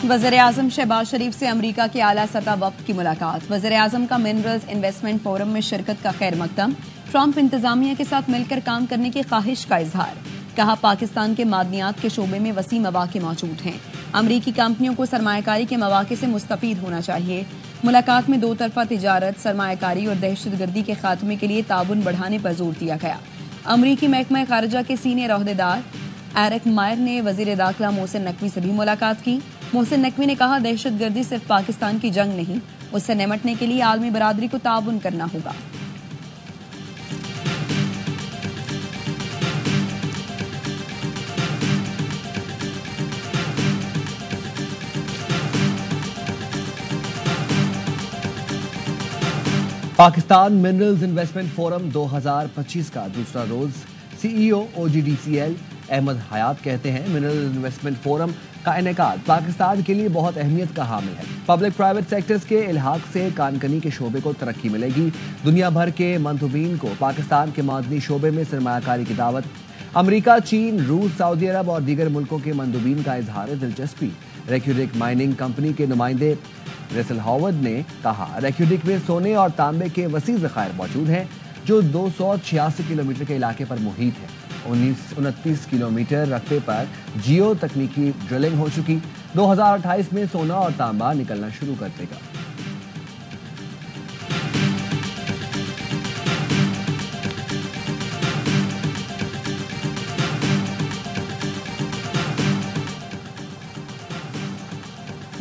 वज़ीर-ए-आज़म शहबाज शरीफ से अमरीका के आला सतह वफ़द की मुलाकात। वज़ीर-ए-आज़म का मिनरल्स इन्वेस्टमेंट फोरम में शिरकत का खैर मकदम। ट्रंप इंतजामिया के साथ मिलकर काम करने की ख्वाहिश का इजहार। कहा, पाकिस्तान के मादनियात के शोबे में वसी मौक़े मौजूद हैं। अमरीकी कंपनियों को सरमायाकारी के मौक़े से मुस्तफ़ीद होना चाहिए। मुलाकात में दो तरफा तिजारत, सरमायाकारी और दहशतगर्दी के खात्मे के लिए ताउन बढ़ाने पर जोर दिया गया। अमरीकी महकमा खारजा के सीनियर अहदेदार एरिक मायर ने वज़ीर दाखिला मोहसिन नकवी से भी मुलाकात की। मोहसिन नकवी ने कहा, दहशतगर्दी सिर्फ पाकिस्तान की जंग नहीं, उससे निमटने के लिए आलमी बरादरी को ताउन करना होगा। पाकिस्तान मिनरल्स इन्वेस्टमेंट फोरम 2025 का दूसरा रोज सीईओ OGDCL अहमद हयात कहते हैं, मिनरल इन्वेस्टमेंट फोरम का इनेकाद पाकिस्तान के लिए बहुत अहमियत का हामिल है। पब्लिक प्राइवेट सेक्टर्स के इल्हाक से कानकनी के शोबे को तरक्की मिलेगी। दुनिया भर के मंतूबीन को पाकिस्तान के मादनी शोबे में सरमायाकारी की दावत। अमरीका, चीन, रूस, सऊदी अरब और दीगर मुल्कों के मंतूबीन का इजहार दिलचस्पी। रेक्यूरिक माइनिंग कंपनी के नुमाइंदे रेसल हॉवर्ड ने कहा, रेक्यूरिक में सोने और तांबे के वसी ज़खायर मौजूद हैं जो 286 किलोमीटर के इलाके पर मुहित है। 29 किलोमीटर रकबे पर जियो तकनीकी ड्रिलिंग हो चुकी। 2028 में सोना और तांबा निकलना शुरू कर देगा।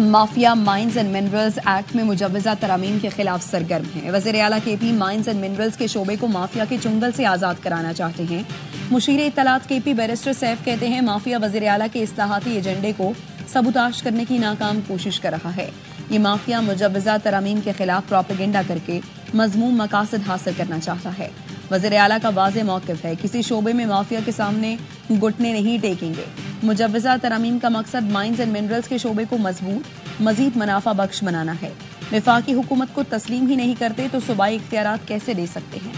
Mafia mines and minerals act में मुजव्वजा तरामीम के खिलाफ सरगर्म है। वज़ीर आला KP माइंस एंड मिनरल्स के शोबे को माफिया के चुंगल से आजाद कराना चाहते हैं। मुशीर इत्तलात KP बैरिस्टर सैफ कहते हैं, माफिया वज़ीर आला के इस्लाहाती एजेंडे को सबूताश करने की नाकाम कोशिश कर रहा है। ये माफिया मुजव्वजा तरामीम के खिलाफ प्रोपेगेंडा करके मजमूम मकासद हासिल करना चाहता है। वज़ीर आला का वाज़ेह मौक़िफ़ है, किसी शोबे में माफिया के सामने घुटने नहीं टेकेंगे। मुजव्वजा तरामीम का मकसद माइंस एंड मिनरल्स के शोबे को मजबूत, मजीद मुनाफा बख्श बनाना है। वफाकी हुकूमत को तस्लीम ही नहीं करते तो सूबाई इख्तियारात कैसे दे सकते हैं।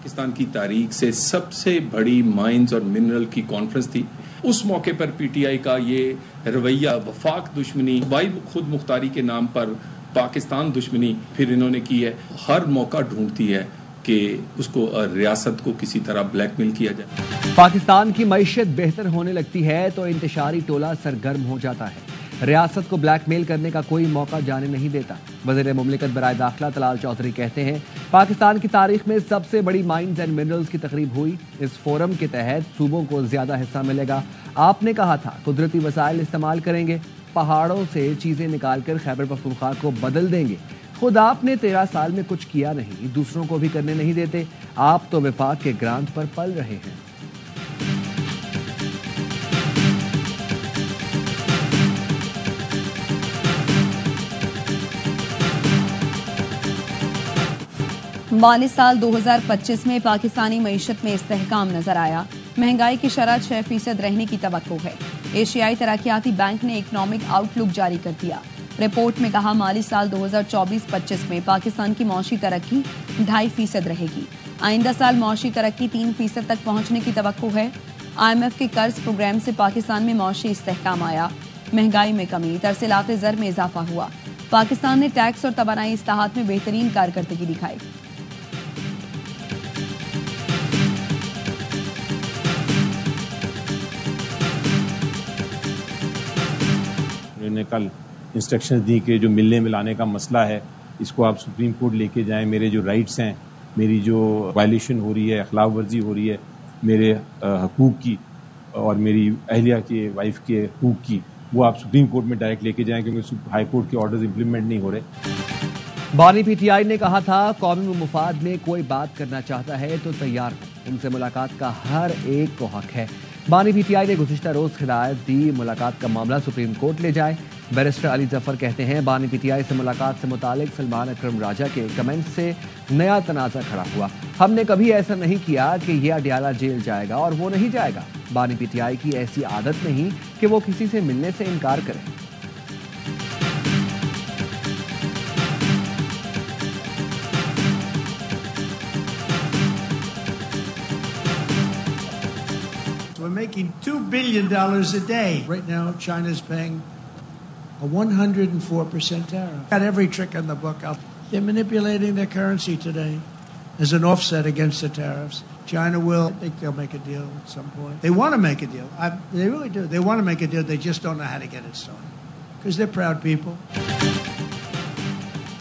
पाकिस्तान की तारीख से सबसे बड़ी माइंस और मिनरल की कॉन्फ्रेंस थी। उस मौके पर PTI का ये रवैया, वफाक दुश्मनी, सूबाई खुद मुख्तारी के नाम पर पाकिस्तान दुश्मनी फिर इन्होंने की है। हर मौका ढूंढती है कि उसको रियासत को किसी तरह ब्लैकमेल किया जाए। पाकिस्तान की मईशत बेहतर होने लगती है तो इंतशारी टोला सरगर्म हो जाता है। रियासत को ब्लैकमेल करने का कोई मौका जाने नहीं देता। वज़ीर मुमलिकत बराए दाखिला तलाल चौधरी कहते हैं, पाकिस्तान की तारीख में सबसे बड़ी माइंस एंड मिनरल्स की तकरीब हुई। इस फोरम के तहत सूबों को ज्यादा हिस्सा मिलेगा। आपने कहा था कुदरती वसाइल इस्तेमाल करेंगे, पहाड़ों से चीजें निकालकर खैबर पख्तूनख्वा को बदल देंगे। खुद आपने 13 साल में कुछ किया नहीं, दूसरों को भी करने नहीं देते। आप तो विफाक के ग्रांट पर पल रहे हैं। माली साल 2025 में पाकिस्तानी मईशत में इस्तेहकाम नजर आया। महंगाई की शरह 6% रहने की तवक्को है। एशियाई तरक्याती बैंक ने इकनॉमिक आउटलुक जारी कर दिया। रिपोर्ट में कहा, माली साल 2024-25 में पाकिस्तान की मौशी तरक्की 2.5% रहेगी। आइंदा साल मौशी तरक्की 3% तक पहुंचने की तवक्को है। IMF के कर्ज प्रोग्राम से पाकिस्तान में मौशी इस्तेहकाम आया। महंगाई में कमी, तरसीलात ज़र में इजाफा हुआ। पाकिस्तान ने टैक्स और तवानाई इस्लाहात में बेहतरीन कारकर्दगी दिखाई। ने कल इंस्ट्रक्शन दी कि जो मिलने मिलाने का मसला है इसको आप सुप्रीम कोर्ट लेके जाएं। मेरे जो राइट्स हैं, मेरी जो वायलेशन हो रही है, अखलाक वर्जी हो रही है मेरे हकूक़ की और मेरी अहलिया के वाइफ के हकूक़ की, वो आप सुप्रीम कोर्ट में डायरेक्ट लेके जाएं क्योंकि हाई कोर्ट के ऑर्डर्स इंप्लीमेंट नहीं हो रहे। बानी PTI ने कहा था, कौमी मुफाद में कोई बात करना चाहता है तो तैयार हो, उनसे मुलाकात का हर एक को हक है। बानी PTI ने गुज़िश्ता रोज हिदायत दी, मुलाकात का मामला सुप्रीम कोर्ट ले जाए। बैरिस्टर अली जफर कहते हैं, बानी PTI से मुलाकात से मुतालिक सलमान अकरम राजा के कमेंट से नया तनाज़ा खड़ा हुआ। हमने कभी ऐसा नहीं किया कि ये अडियाला जेल जाएगा और वो नहीं जाएगा। बानी PTI की ऐसी आदत नहीं कि वो किसी से मिलने से इनकार करें। making $2 billion a day. Right now, China's paying a 104% tariff. Got every trick in the book out. They're manipulating their currency today as an offset against the tariffs. China will, I think they'll make a deal at some point. They want to make a deal. They really do. They want to make a deal. They just don't know how to get it started. Because they're proud people.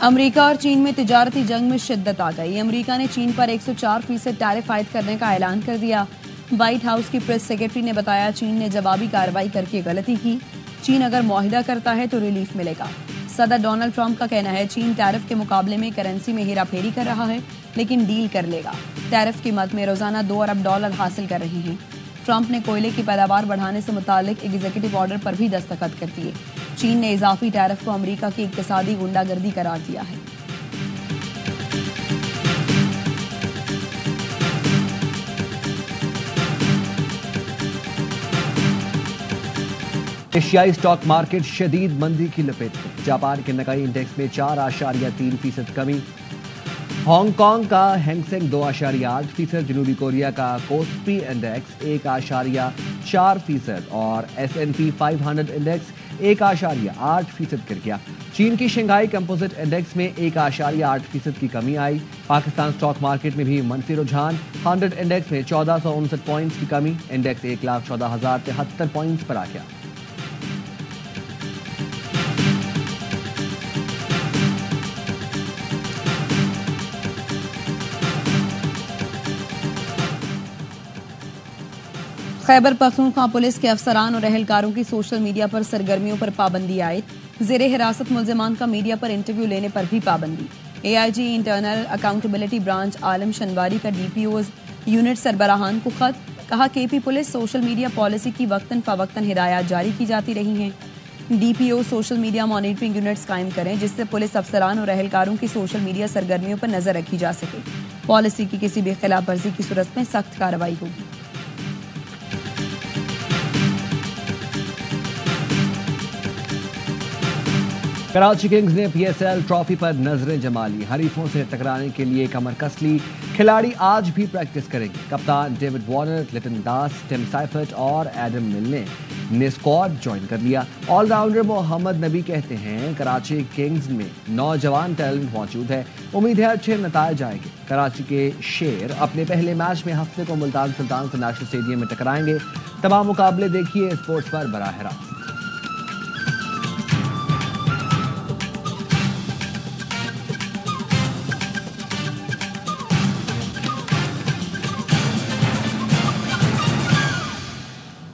America और चीन में तिजारती जंग में शिद्दत आ गई। America ने चीन पर 104% टैरिफ आयद करने का ऐलान कर दिया। व्हाइट हाउस की प्रेस सेक्रेटरी ने बताया चीन ने जवाबी कार्रवाई करके गलती की। चीन अगर मुआहिदा करता है तो रिलीफ मिलेगा। सदर डोनाल्ड ट्रंप का कहना है चीन टैरिफ के मुकाबले में करेंसी में हेराफेरी कर रहा है, लेकिन डील कर लेगा। टैरिफ की मद में रोजाना $2 अरब हासिल कर रहे हैं। ट्रंप ने कोयले की पैदावार बढ़ाने से मुतालिक एग्जीक्यूटिव ऑर्डर पर भी दस्तखत कर दिए। चीन ने इजाफी टैरिफ को अमेरिका की इक्तिसादी गुंडागर्दी करार दिया है। एशियाई स्टॉक मार्केट शदीद मंदी की लपेट में। जापान के निकाई इंडेक्स में 4.3% कमी। हांगकांग का हैंगसेंग 2.8%, जनूबी कोरिया का कोस्पी इंडेक्स 1.4% और S&P 500 इंडेक्स 1.8% गिर गया। चीन की शंघाई कंपोजिट इंडेक्स में 1.8% की कमी आई। पाकिस्तान स्टॉक मार्केट में भी मनफी रुझान। 100 इंडेक्स में 1459 पॉइंट्स की कमी। इंडेक्स 1,14,073 पॉइंट्स पर आ गया। खैबर पख्तूनख्वा पुलिस के अफसरान और अहलकारों की सोशल मीडिया पर सरगर्मियों पर पाबंदी आयद। ज़ेरे हिरासत मुल्जिमान का मीडिया पर इंटरव्यू लेने पर भी पाबंदी। AIG इंटरनल अकाउंटेबिलिटी ब्रांच आलम शनवारी का DPOs यूनिट सरबराहान को खत। कहा KP police social media policy की वक्तन फवक्तन हिदायत जारी की जाती रही हैं। DPO social media monitoring units कायम करें जिससे पुलिस अफसरान और अहलकारों की सोशल मीडिया सरगर्मियों पर नजर रखी जा सके। पॉलिसी की किसी भी खिलाफ वर्जी की सूरत में सख्त कार्रवाई होगी। कराची किंग्स ने PSL ट्रॉफी पर नजरें जमा ली। हरीफों से टकराने के लिए कमर कस ली। खिलाड़ी आज भी प्रैक्टिस करेंगे। कप्तान डेविड वार्नर, लिटन दास, टिम साइफर्ट और एडम मिलने ने स्क्वाड ज्वाइन कर लिया। ऑलराउंडर मोहम्मद नबी कहते हैं कराची किंग्स में नौजवान टैलेंट मौजूद है। उम्मीद है अच्छे नतायज आएंगे। कराची के शेर अपने पहले मैच में हफ्ते को मुल्तान सुल्तान से नेशनल स्टेडियम में टकराएंगे। तमाम मुकाबले देखिए स्पोर्ट्स पर बराह रास्त।